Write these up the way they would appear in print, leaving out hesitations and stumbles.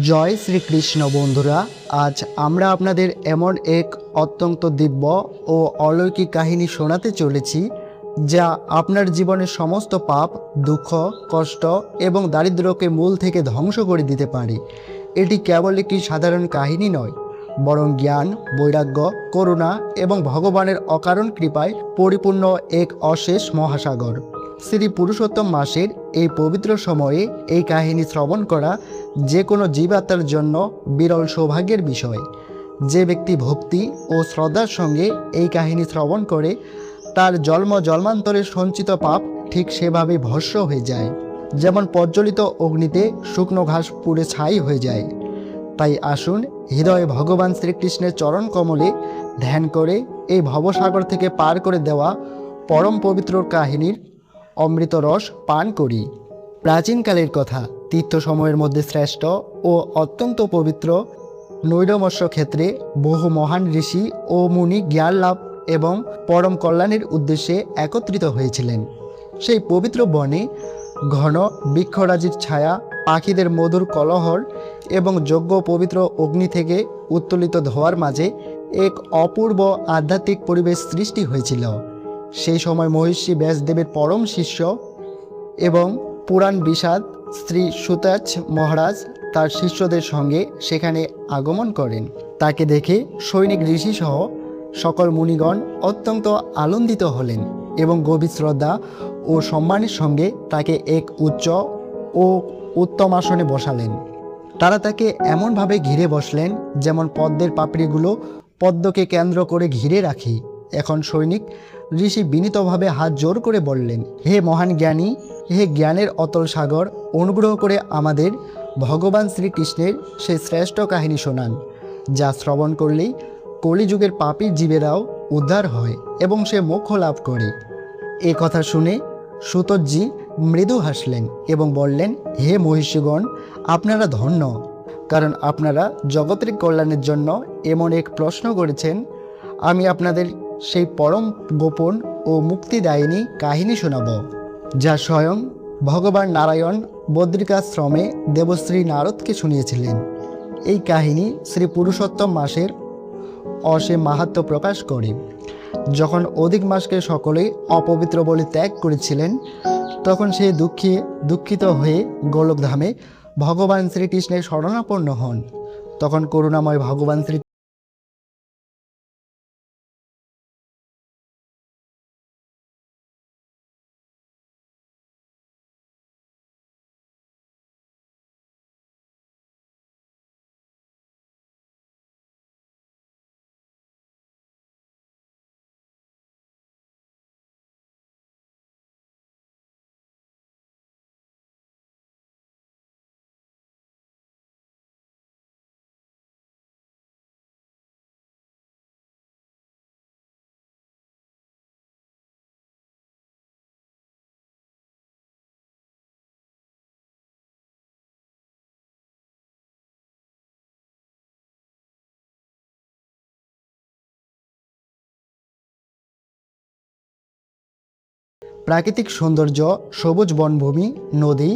জয় শ্রীকৃষ্ণ বন্ধুরা। আজ আমরা আপনাদের এমন এক অত্যন্ত দিব্য ও অলৌকিক কাহিনী শোনাতে চলেছি যা আপনার জীবনের সমস্ত পাপ, দুঃখ, কষ্ট এবং দারিদ্র্যকে মূল থেকে ধ্বংস করে দিতে পারে। এটি কেবল একটি সাধারণ কাহিনী নয়, বরং জ্ঞান, বৈরাগ্য, করুণা এবং ভগবানের অকারণ কৃপায় পরিপূর্ণ এক অশেষ মহাসাগর। শ্রী পুরুষোত্তম মাসের এই পবিত্র সময়ে এই কাহিনী শ্রবণ করা যে কোনো জীবাত্মার জন্য বিরল সৌভাগ্যের বিষয়। যে ব্যক্তি ভক্তি ও শ্রদ্ধার সঙ্গে এই কাহিনী শ্রবণ করে তার জন্মান্তরের সঞ্চিত পাপ ঠিক সেভাবে ভস্ম হয়ে যায়, যেমন প্রজ্বলিত অগ্নিতে শুকনো ঘাস পুড়ে ছাই হয়ে যায়। তাই আসুন হৃদয়ে ভগবান শ্রীকৃষ্ণের চরণ কমলে ধ্যান করে এই ভবসাগর থেকে পার করে দেওয়া পরম পবিত্র কাহিনীর অমৃত রস পান করি। প্রাচীনকালের কথা, তীর্থ সময়ের মধ্যে শ্রেষ্ঠ ও অত্যন্ত পবিত্র নৈরমস্য ক্ষেত্রে বহু মহান ঋষি ও মুনি জ্ঞান লাভ এবং পরম কল্যাণের উদ্দেশ্যে একত্রিত হয়েছিলেন। সেই পবিত্র বনে ঘন বৃক্ষরাজির ছায়া, পাখিদের মধুর কলহর এবং যজ্ঞ পবিত্র অগ্নি থেকে উত্তোলিত ধোঁয়ার মাঝে এক অপূর্ব আধ্যাত্মিক পরিবেশ সৃষ্টি হয়েছিল। সেই সময় মহর্ষি ব্যাসদেবের পরম শিষ্য এবং পুরাণ বিষাদ শ্রী সুতাচ মহারাজ তার শিষ্যদের সঙ্গে সেখানে আগমন করেন। তাকে দেখে সৈনিক ঋষি সহ সকল মুনিগণ অত্যন্ত আনন্দিত হলেন এবং গভীর শ্রদ্ধা ও সম্মানের সঙ্গে তাকে এক উচ্চ ও উত্তম আসনে বসালেন। তারা তাকে এমনভাবে ঘিরে বসলেন যেমন পদ্মের পাপড়িগুলো পদ্মকে কেন্দ্র করে ঘিরে রাখি। এখন সৈনিক ঋষি বিনীতভাবে হাত জোর করে বললেন, হে মহান জ্ঞানী, হে জ্ঞানের অতল সাগর, অনুগ্রহ করে আমাদের ভগবান শ্রীকৃষ্ণের সেই শ্রেষ্ঠ কাহিনী শোনান, যা শ্রবণ করলেই কলিযুগের পাপী জীবেরাও উদ্ধার হয় এবং সে মোক্ষ লাভ করে। এ কথা শুনে সুতজি মৃদু হাসলেন এবং বললেন, হে মহিষীগণ, আপনারা ধন্য, কারণ আপনারা জগতের কল্যাণের জন্য এমন এক প্রশ্ন করেছেন। আমি আপনাদের সেই পরম গোপন ও মুক্তিদায়িনী কাহিনী শোনাব, যা স্বয়ং ভগবান নারায়ণ বদ্রিকাশ্রমে দেবশ্রী নারদকে শুনিয়েছিলেন। এই কাহিনী শ্রী পুরুষোত্তম মাসের অসীম মাহাত্ম্য প্রকাশ করে। যখন অধিক মাসকে সকলেই অপবিত্র বলে ত্যাগ করেছিলেন, তখন সে দুঃখিত হয়ে গোলকধামে ভগবান শ্রীকৃষ্ণের শরণাপন্ন হন। তখন করুণাময় ভগবান শ্রী প্রাকৃতিক সৌন্দর্য, সবুজ বনভূমি, নদী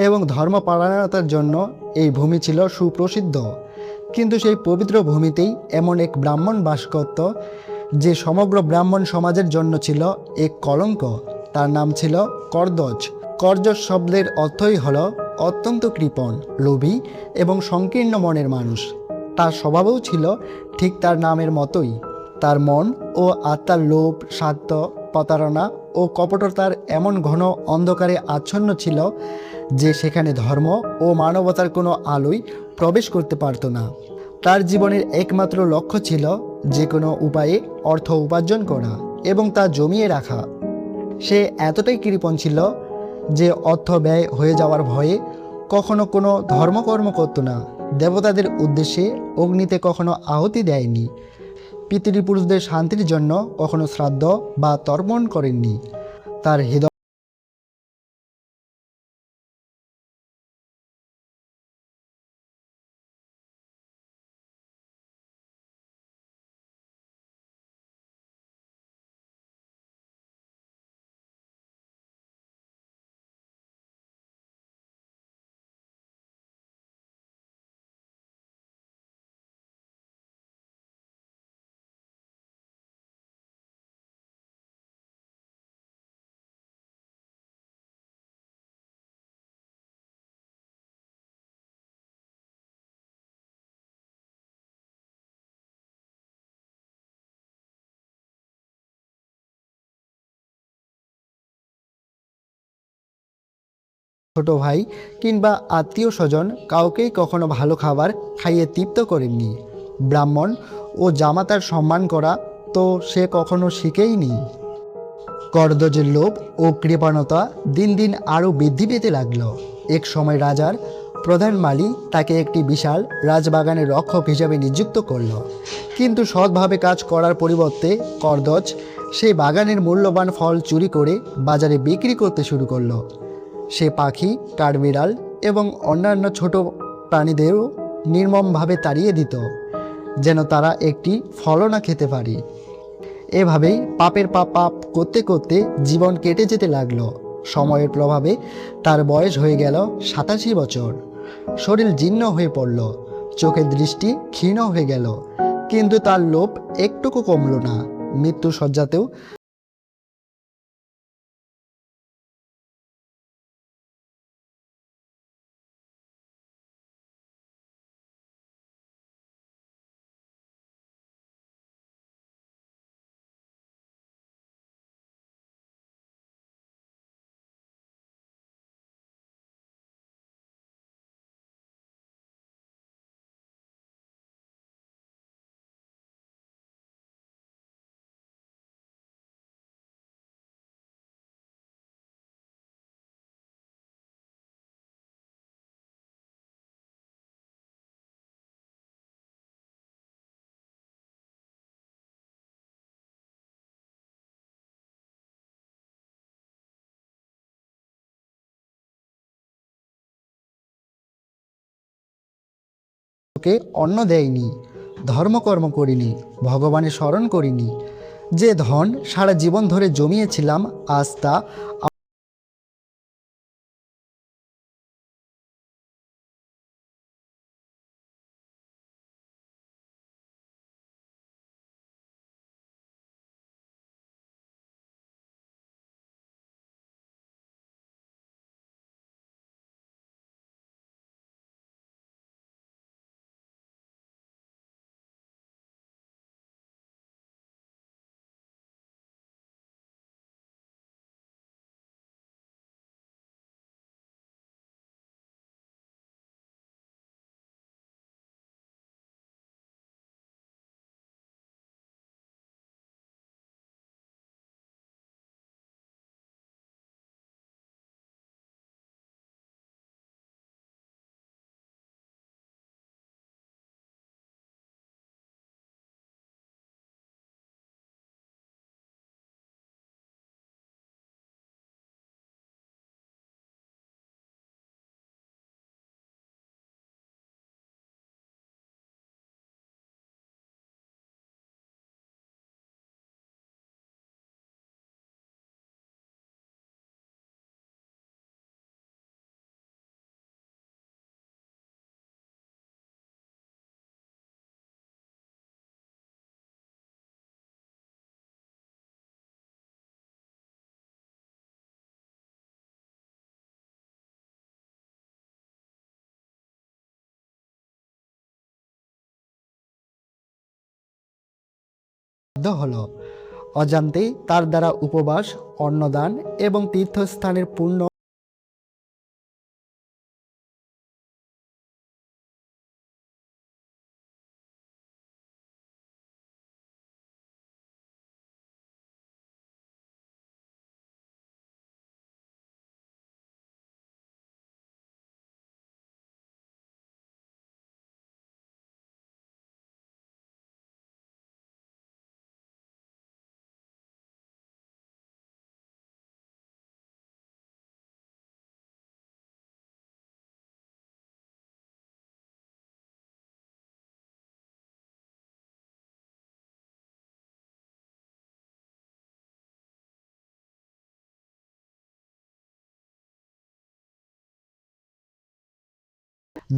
এবং ধর্মপরায়ণতার জন্য এই ভূমি ছিল সুপ্রসিদ্ধ। কিন্তু সেই পবিত্র ভূমিতেই এমন এক ব্রাহ্মণ বাস করত, যে সমগ্র ব্রাহ্মণ সমাজের জন্য ছিল এক কলঙ্ক। তার নাম ছিল কর্দজ। কর্দজ শব্দের অর্থই হল অত্যন্ত কৃপণ, লোভী এবং সংকীর্ণ মনের মানুষ। তার স্বভাবও ছিল ঠিক তার নামের মতোই। তার মন ও আত্মার লোভ, স্বার্থ, প্রতারণা ও কপটতার এমন ঘন অন্ধকারে আচ্ছন্ন ছিল যে সেখানে ধর্ম ও মানবতার কোনো আলোই প্রবেশ করতে পারত না। তার জীবনের একমাত্র লক্ষ্য ছিল যে কোনো উপায়ে অর্থ উপার্জন করা এবং তা জমিয়ে রাখা। সে এতটাই কৃপণ ছিল যে অর্থ ব্যয় হয়ে যাওয়ার ভয়ে কখনো কোনো ধর্মকর্ম করত না, দেবতাদের উদ্দেশ্যে অগ্নিতে কখনো আহুতি দেয়নি, পিতৃপুরুষদের শান্তির জন্য কখনো শ্রাদ্ধ বা তর্পণ করেননি। তার হৃদয় ছোট ভাই কিংবা আত্মীয় স্বজন কাউকেই কখনো ভালো খাবার খাইয়ে তৃপ্ত করেননি। ব্রাহ্মণ ও জামাতার সম্মান করা তো সে কখনো শিখেইনি। করদজের লোভ ও কৃপণতা দিন দিন আরও বৃদ্ধি পেতে লাগল। এক সময় রাজার প্রধান মালি তাকে একটি বিশাল রাজবাগানের রক্ষক হিসেবে নিযুক্ত করল। কিন্তু সৎভাবে কাজ করার পরিবর্তে করদজ সেই বাগানের মূল্যবান ফল চুরি করে বাজারে বিক্রি করতে শুরু করলো। সে পাখি, কাঠবিড়াল এবং অন্যান্য ছোট প্রাণীদেরও নির্মমভাবে তাড়িয়ে দিত, যেন তারা একটি ফলও না খেতে পারে। এভাবেই পাপের পাপ করতে করতে জীবন কেটে যেতে লাগলো। সময়ের প্রভাবে তার বয়স হয়ে গেল 87 বছর। শরীর জীর্ণ হয়ে পড়ল, চোখের দৃষ্টি ক্ষীণ হয়ে গেল, কিন্তু তার লোভ একটুকু কমল না। মৃত্যু শয্যাতেও ওকে অন্ন দেয়নি, ধর্মকর্ম করিনি, ভগবানের স্মরণ করিনি। যে ধন সারা জীবন ধরে জমিয়েছিলাম, আজ তা বাধ্য হলো। অজান্তেই তার দ্বারা উপবাস, অন্নদান এবং তীর্থস্থানের পুণ্য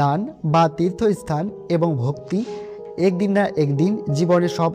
দান বা তীর্থস্থান এবং ভক্তি একদিন না একদিন জীবনের সব